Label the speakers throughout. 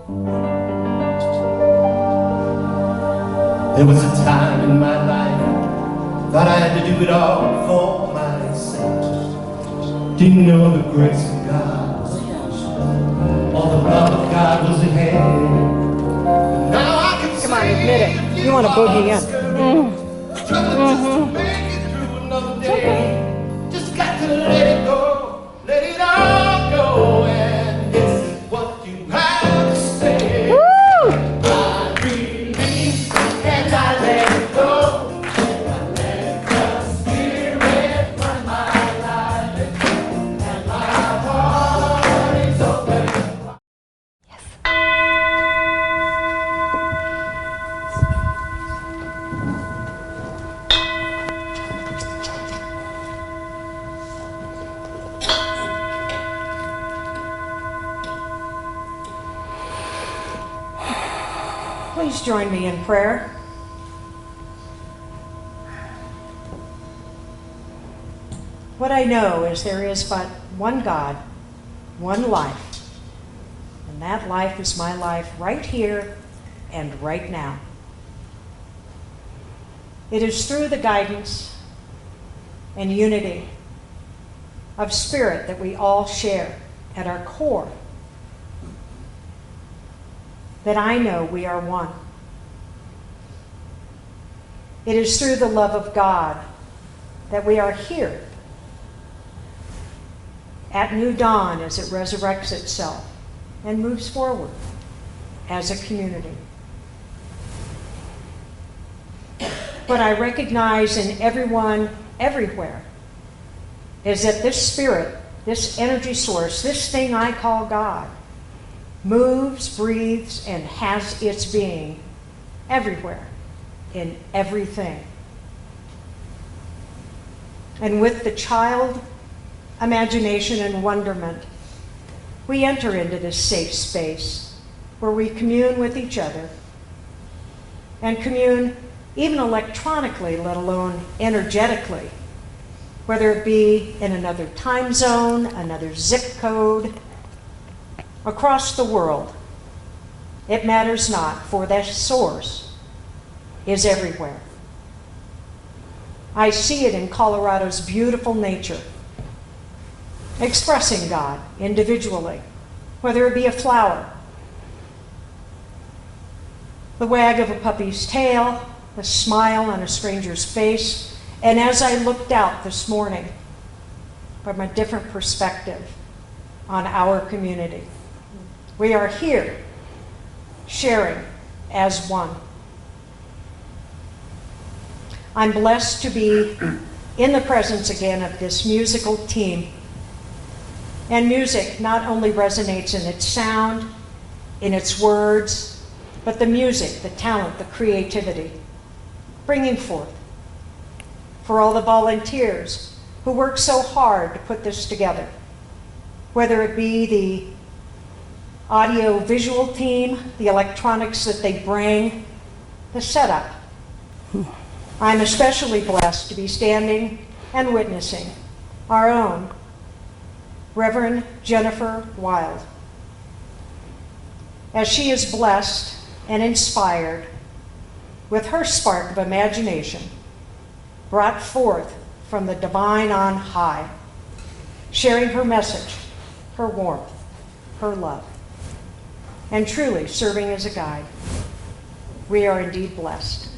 Speaker 1: There was a time in my life thought I had to do it all for myself. Didn't know the grace of God, all the love of God was ahead. Now I can
Speaker 2: Come on, admit it. You want to boogie in.
Speaker 1: just make it through another day. Just got to let it go, let it all go, and this is what you have to say. I release and I let it go. I let the Spirit run my life, and my heart is open.
Speaker 2: Please join me in prayer. What I know is there is but one God, one life, and that life is my life right here and right now. It is through the guidance and unity of spirit that we all share at our core that I know we are one. It is through the love of God that we are here at new dawn as it resurrects itself and moves forward as a community. What I recognize in everyone, everywhere, is that this spirit, this energy source, this thing I call God, moves, breathes, and has its being everywhere, in everything. And with the child imagination and wonderment, we enter into this safe space where we commune with each other and commune even electronically, let alone energetically, whether it be in another time zone, another zip code, across the world. It matters not, for that source is everywhere. I see it in Colorado's beautiful nature, expressing God individually, whether it be a flower, the wag of a puppy's tail, the smile on a stranger's face, and as I looked out this morning from a different perspective on our community, we are here sharing as one. I'm blessed to be in the presence again of this musical team. And music not only resonates in its sound, in its words, but the music, the talent, the creativity, bringing forth. For all the volunteers who work so hard to put this together, whether it be the audio-visual team, the electronics that they bring, the setup. I'm especially blessed to be standing and witnessing our own Reverend Jennifer Wild, as she is blessed and inspired with her spark of imagination brought forth from the divine on high, sharing her message, her warmth, her love, and truly serving as a guide. We are indeed blessed.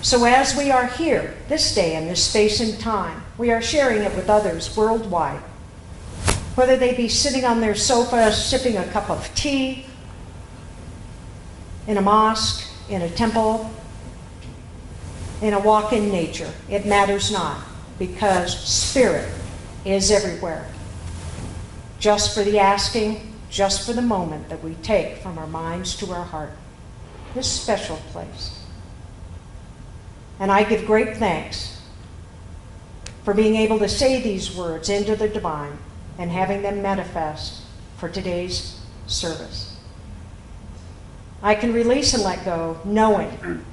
Speaker 2: So as we are here this day in this space and time, we are sharing it with others worldwide, whether they be sitting on their sofa sipping a cup of tea, in a mosque, in a temple, in a walk in nature. It matters not, because spirit is everywhere. Just for the asking, just for the moment that we take from our minds to our heart, this special place. And I give great thanks for being able to say these words into the divine and having them manifest for today's service. I can release and let go, knowing,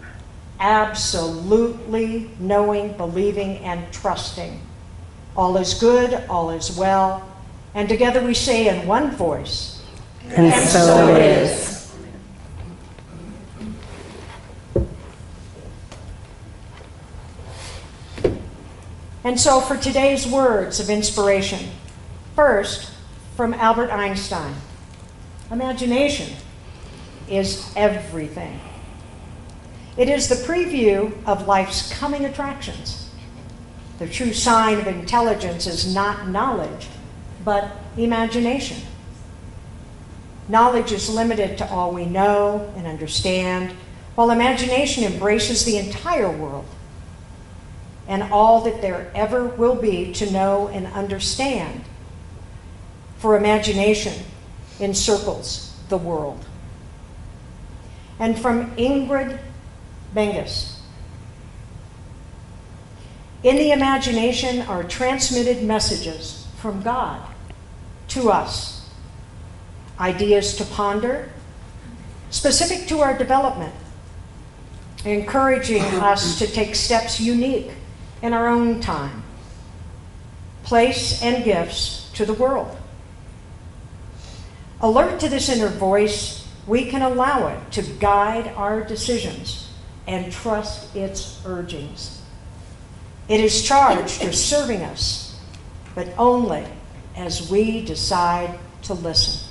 Speaker 2: absolutely knowing, believing, and trusting. All is good, all is well, and together we say in one voice,
Speaker 3: And so it is.
Speaker 2: And so for today's words of inspiration, first, from Albert Einstein, imagination is everything. It is the preview of life's coming attractions. The true sign of intelligence is not knowledge, but imagination. Knowledge is limited to all we know and understand, while imagination embraces the entire world and all that there ever will be to know and understand. For imagination encircles the world. And from Ingrid Bengus, in the imagination are transmitted messages from God to us, ideas to ponder, specific to our development, encouraging us to take steps unique in our own time, place, and gifts to the world. Alert to this inner voice, we can allow it to guide our decisions and trust its urgings. It is charged with serving us, but only as we decide to listen.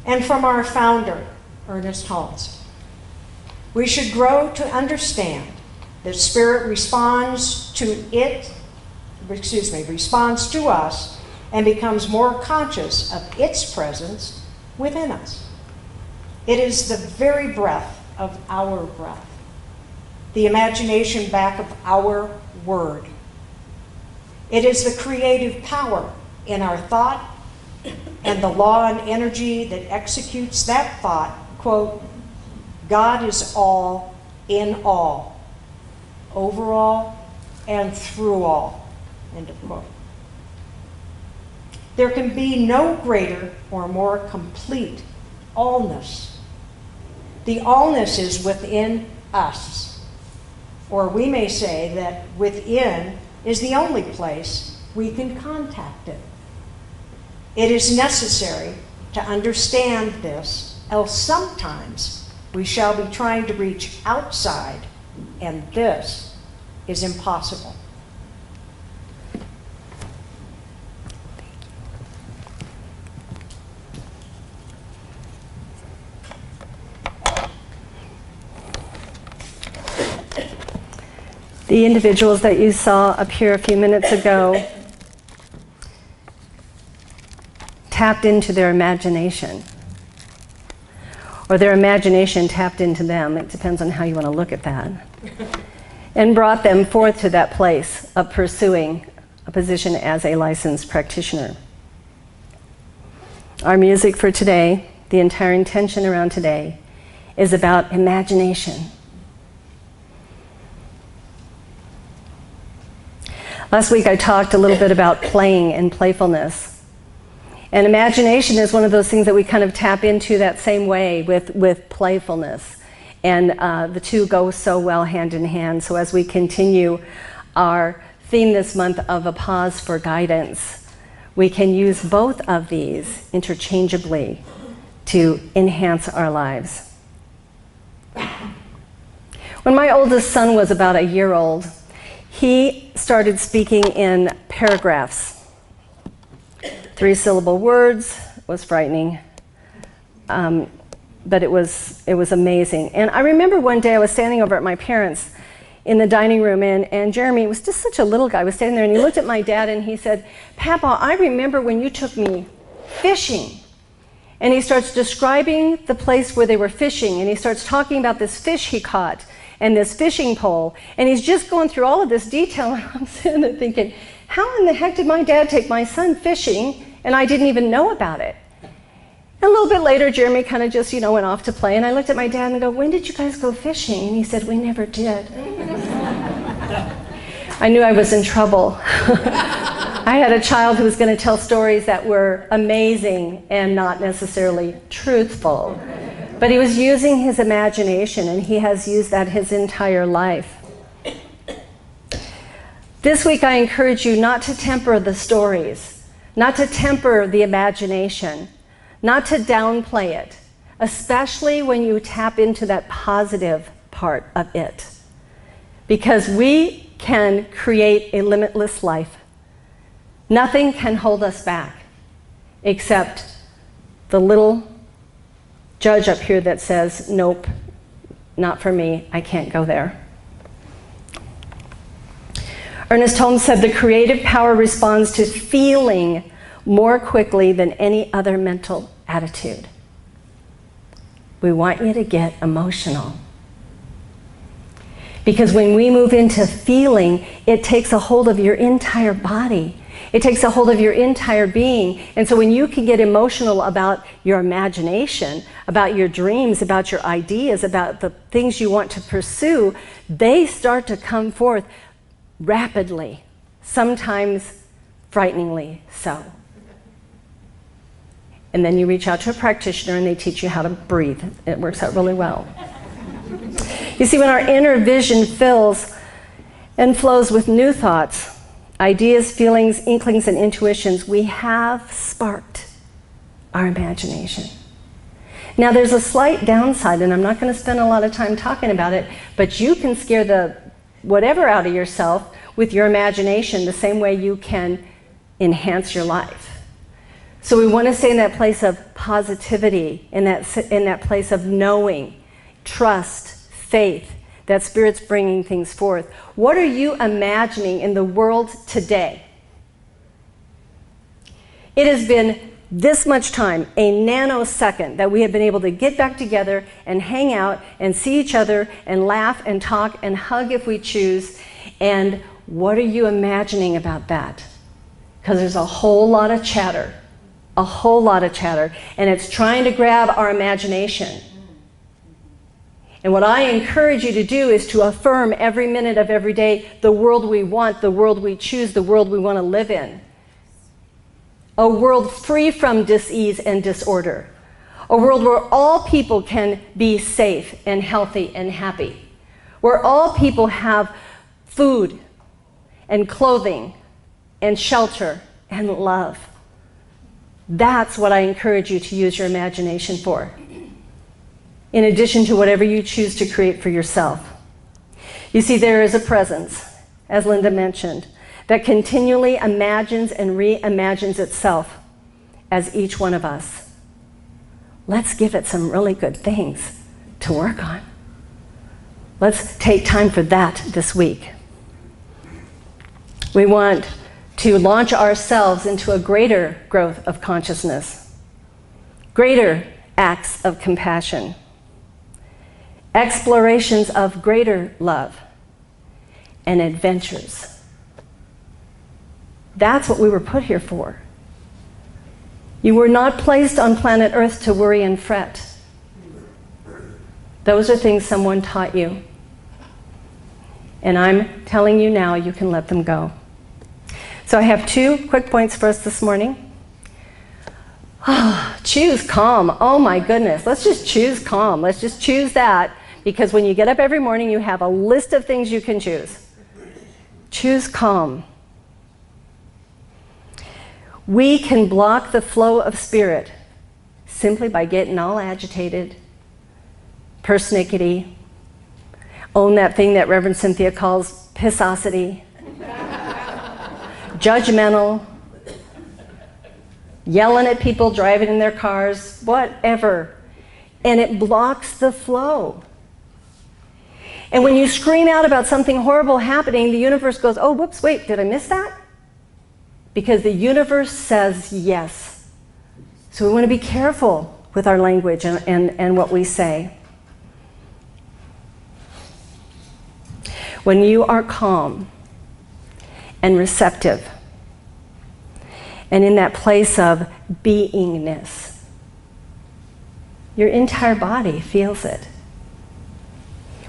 Speaker 2: And from our founder, Ernest Holmes, we should grow to understand that spirit responds to us and becomes more conscious of its presence within us. It is the very breath of our breath, the imagination back of our word. It is the creative power in our thought and the law and energy that executes that thought, quote, God is all in all, over all, and through all, end of quote. There can be no greater or more complete allness. The allness is within us, or we may say that within is the only place we can contact it. It is necessary to understand this, else sometimes we shall be trying to reach outside, and this is impossible.
Speaker 3: The individuals that you saw up here a few minutes ago tapped into their imagination, or their imagination tapped into them. It depends on how you want to look at that. And brought them forth to that place of pursuing a position as a licensed practitioner. Our music for today, the entire intention around today, is about imagination. Last week I talked a little bit about playing and playfulness. And imagination is one of those things that we kind of tap into that same way with playfulness. And the two go so well hand in hand. So as we continue our theme this month of a pause for guidance, we can use both of these interchangeably to enhance our lives. When my oldest son was about a year old, he started speaking in paragraphs. 3-syllable words. Was frightening, but it was amazing. And I remember one day I was standing over at my parents' in the dining room, and Jeremy was just such a little guy, was standing there, and he looked at my dad and he said, "Papa, I remember when you took me fishing." And he starts describing the place where they were fishing, and he starts talking about this fish he caught and this fishing pole, and he's just going through all of this detail, and I'm sitting there thinking, how in the heck did my dad take my son fishing and I didn't even know about it? And a little bit later, Jeremy kind of just, went off to play, and I looked at my dad and go, "When did you guys go fishing?" And he said, "We never did." I knew I was in trouble. I had a child who was going to tell stories that were amazing and not necessarily truthful. But he was using his imagination, and he has used that his entire life. This week I encourage you not to temper the stories, not to temper the imagination, not to downplay it, especially when you tap into that positive part of it. Because we can create a limitless life. Nothing can hold us back except the little judge up here that says, nope, not for me, I can't go there. Ernest Holmes said the creative power responds to feeling more quickly than any other mental attitude. We want you to get emotional. Because when we move into feeling, it takes a hold of your entire body. It takes a hold of your entire being. And so when you can get emotional about your imagination, about your dreams, about your ideas, about the things you want to pursue, they start to come forth rapidly, sometimes frighteningly so. And then you reach out to a practitioner and they teach you how to breathe. It works out really well. You see, when our inner vision fills and flows with new thoughts, ideas, feelings, inklings, and intuitions, we have sparked our imagination. Now, there's a slight downside, and I'm not going to spend a lot of time talking about it, but you can scare the whatever out of yourself with your imagination the same way you can enhance your life. So we want to stay in that place of positivity, in that place of knowing, trust, faith, that Spirit's bringing things forth. What are you imagining in the world today? It has been this much time, a nanosecond, that we have been able to get back together and hang out and see each other and laugh and talk and hug if we choose. And what are you imagining about that? Because there's a whole lot of chatter, and it's trying to grab our imagination. And what I encourage you to do is to affirm every minute of every day the world we want, the world we choose, the world we want to live in. A world free from dis-ease and disorder. A world where all people can be safe and healthy and happy. Where all people have food and clothing and shelter and love. That's what I encourage you to use your imagination for, in addition to whatever you choose to create for yourself. You see, there is a presence, as Linda mentioned, that continually imagines and reimagines itself as each one of us. Let's give it some really good things to work on. Let's take time for that this week. We want to launch ourselves into a greater growth of consciousness, greater acts of compassion, explorations of greater love, and adventures. That's what we were put here for. You were not placed on planet Earth to worry and fret. Those are things someone taught you. And I'm telling you now, you can let them go. So I have 2 quick points for us this morning. Choose calm. Oh my goodness. Let's just choose calm. Let's just choose that, because when you get up every morning, you have a list of things you can choose. Choose calm. We can block the flow of spirit simply by getting all agitated, persnickety, own that thing that Reverend Cynthia calls pissosity, judgmental, yelling at people driving in their cars, whatever. And it blocks the flow. And when you scream out about something horrible happening, the universe goes, oh, whoops, wait, did I miss that? Because the universe says yes. So we want to be careful with our language and what we say. When you are calm and receptive and in that place of beingness, your entire body feels it.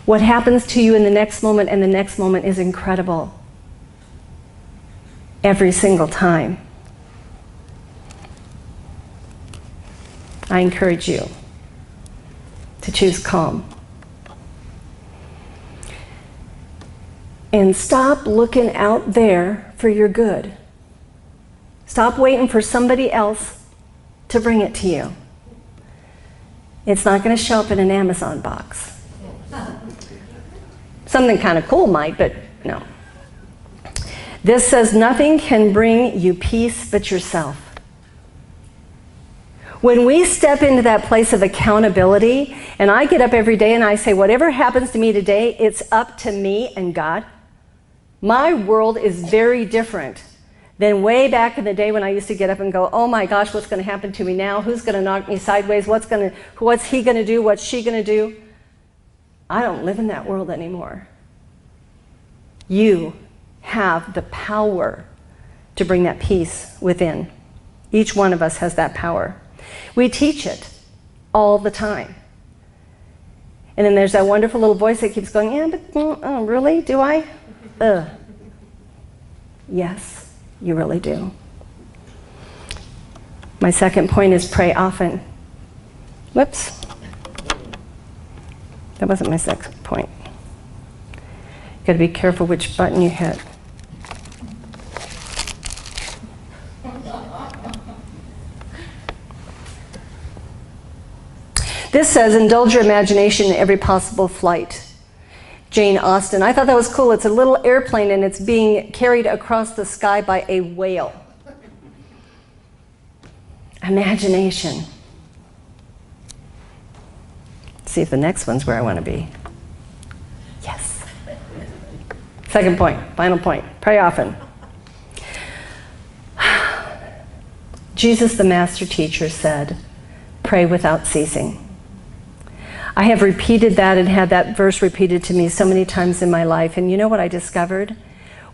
Speaker 3: What happens to you in the next moment and the next moment is incredible. Every single time. I encourage you to choose calm. And stop looking out there for your good. Stop waiting for somebody else to bring it to you. It's not going to show up in an Amazon box. Something kind of cool might, but no. This says, nothing can bring you peace but yourself. When we step into that place of accountability, and I get up every day and I say, whatever happens to me today, it's up to me and God. My world is very different than way back in the day when I used to get up and go, oh my gosh, what's going to happen to me now? Who's going to knock me sideways? What's he going to do? What's she going to do? I don't live in that world anymore. You have the power to bring that peace within. Each one of us has that power. We teach it all the time. And then there's that wonderful little voice that keeps going, yeah, but really? Do I? Yes, you really do. My second point is pray often. Whoops. That wasn't my second point. You've got to be careful which button you hit. This says, indulge your imagination in every possible flight. Jane Austen. I thought that was cool. It's a little airplane and it's being carried across the sky by a whale. Imagination. Let's see if the next one's where I want to be. Yes. Second point, final point. Pray often. Jesus, the master teacher, said, pray without ceasing. I have repeated that and had that verse repeated to me so many times in my life. And you know what I discovered?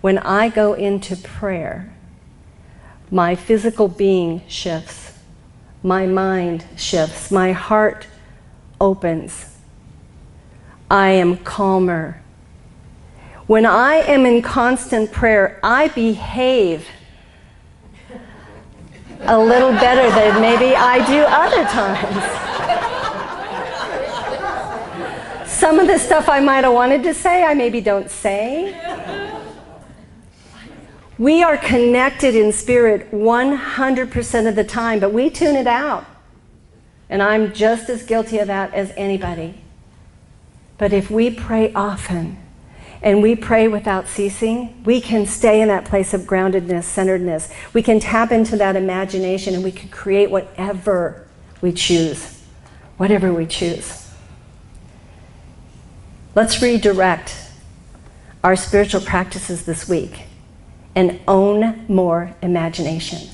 Speaker 3: When I go into prayer, my physical being shifts. My mind shifts. My heart opens. I am calmer. When I am in constant prayer, I behave a little better than maybe I do other times. Some of the stuff I might have wanted to say, I maybe don't say. We are connected in spirit 100% of the time, but we tune it out. And I'm just as guilty of that as anybody. But if we pray often and we pray without ceasing, we can stay in that place of groundedness, centeredness. We can tap into that imagination and we can create whatever we choose. Whatever we choose. Let's redirect our spiritual practices this week and own more imagination.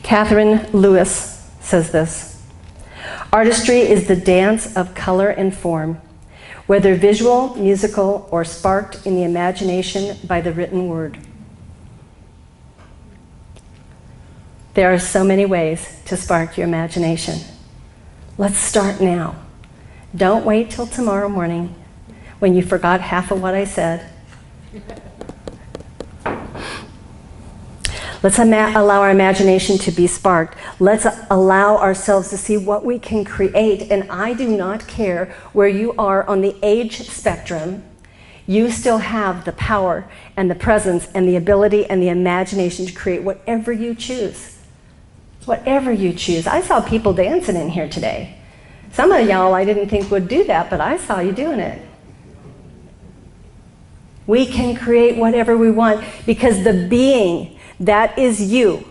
Speaker 3: Catherine Lewis says this: artistry is the dance of color and form, whether visual, musical, or sparked in the imagination by the written word. There are so many ways to spark your imagination. Let's start now. Don't wait till tomorrow morning when you forgot half of what I said. Let's allow our imagination to be sparked. Let's allow ourselves to see what we can create. And I do not care where you are on the age spectrum. You still have the power and the presence and the ability and the imagination to create whatever you choose. Whatever you choose. I saw people dancing in here today. Some of y'all I didn't think would do that, but I saw you doing it. We can create whatever we want because the being that is you,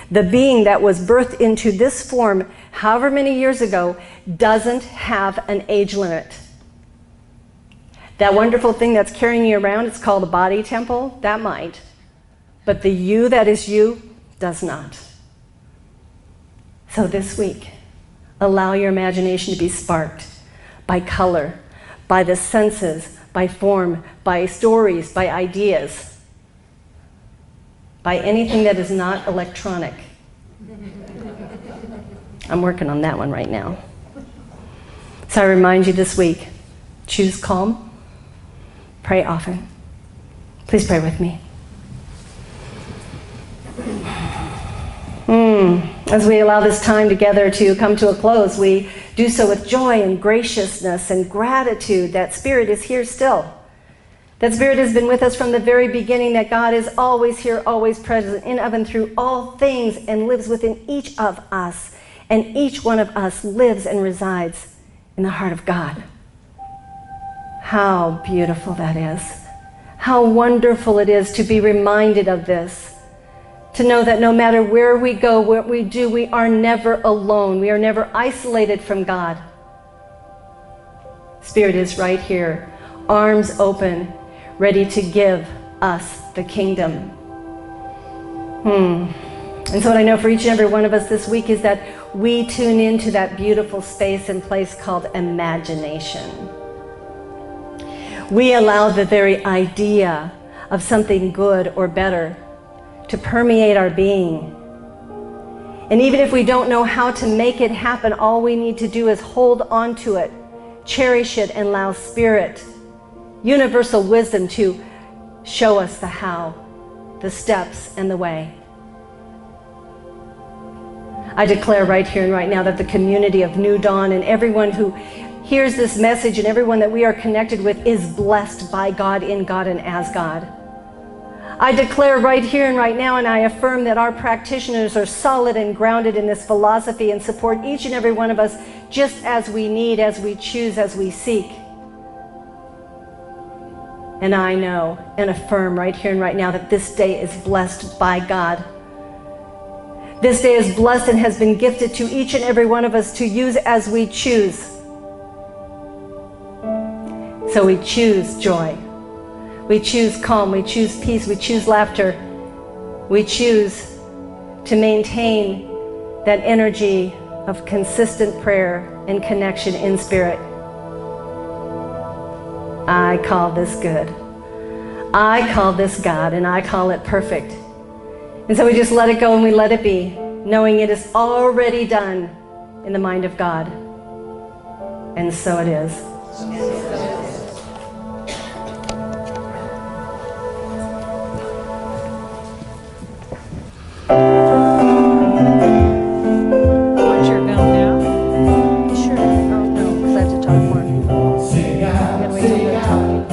Speaker 3: the being that was birthed into this form however many years ago, doesn't have an age limit. That wonderful thing that's carrying you around, it's called a body temple, that might. But the you that is you does not. So this week, allow your imagination to be sparked by color, by the senses, by form, by stories, by ideas, by anything that is not electronic. I'm working on that one right now. So I remind you this week, choose calm, pray often. Please pray with me. As we allow this time together to come to a close, we do so with joy and graciousness and gratitude that Spirit is here still. That Spirit has been with us from the very beginning, that God is always here, always present, in, of, and through all things, and lives within each of us. And each one of us lives and resides in the heart of God. How beautiful that is. How wonderful it is to be reminded of this. To know that no matter where we go, what we do, we are never alone. We are never isolated from God. Spirit is right here, arms open, ready to give us the kingdom. And so what I know for each and every one of us this week is that we tune into that beautiful space and place called imagination. We allow the very idea of something good or better to permeate our being. And even if we don't know how to make it happen, all we need to do is hold on to it, cherish it, and allow Spirit, universal wisdom, to show us the how, the steps, and the way. I declare right here and right now that the community of New Dawn and everyone who hears this message and everyone that we are connected with is blessed by God, in God, and as God. I declare right here and right now, and I affirm that our practitioners are solid and grounded in this philosophy and support each and every one of us just as we need, as we choose, as we seek. And I know and affirm right here and right now that this day is blessed by God. This day is blessed and has been gifted to each and every one of us to use as we choose. So we choose joy. We choose calm. We choose peace. We choose laughter. We choose to maintain that energy of consistent prayer and connection in Spirit. I call this good. I call this God, and I call it perfect. And so we just let it go and we let it be, knowing it is already done in the mind of God. And so it is.
Speaker 2: Want your gum now?
Speaker 3: Sure. Oh, no, because I have to talk more.
Speaker 1: Sing out, sing out,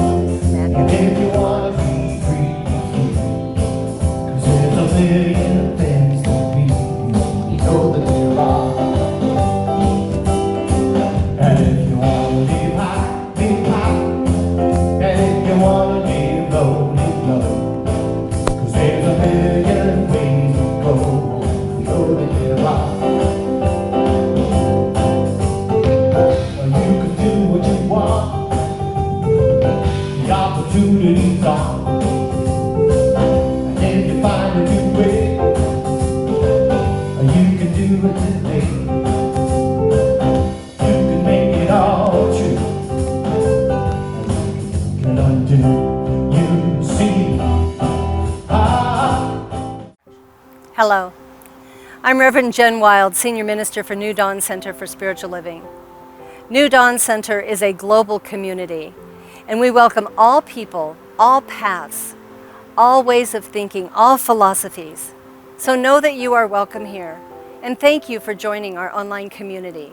Speaker 1: if you wanna be free. 'Cause there's a million things to be, you know that there are. And if you wanna live high, live high. And if you wanna live low, live low. 'Cause there's a million ways to go, you know that there are. You can do what you want, the opportunities are. And if you find a new way, you can do it today. You can make it all true, you can undo, you see.
Speaker 3: Hello. I'm Reverend Jen Wild, Senior Minister for New Dawn Center for Spiritual Living. New Dawn Center is a global community, and we welcome all people, all paths, all ways of thinking, all philosophies. So know that you are welcome here, and thank you for joining our online community.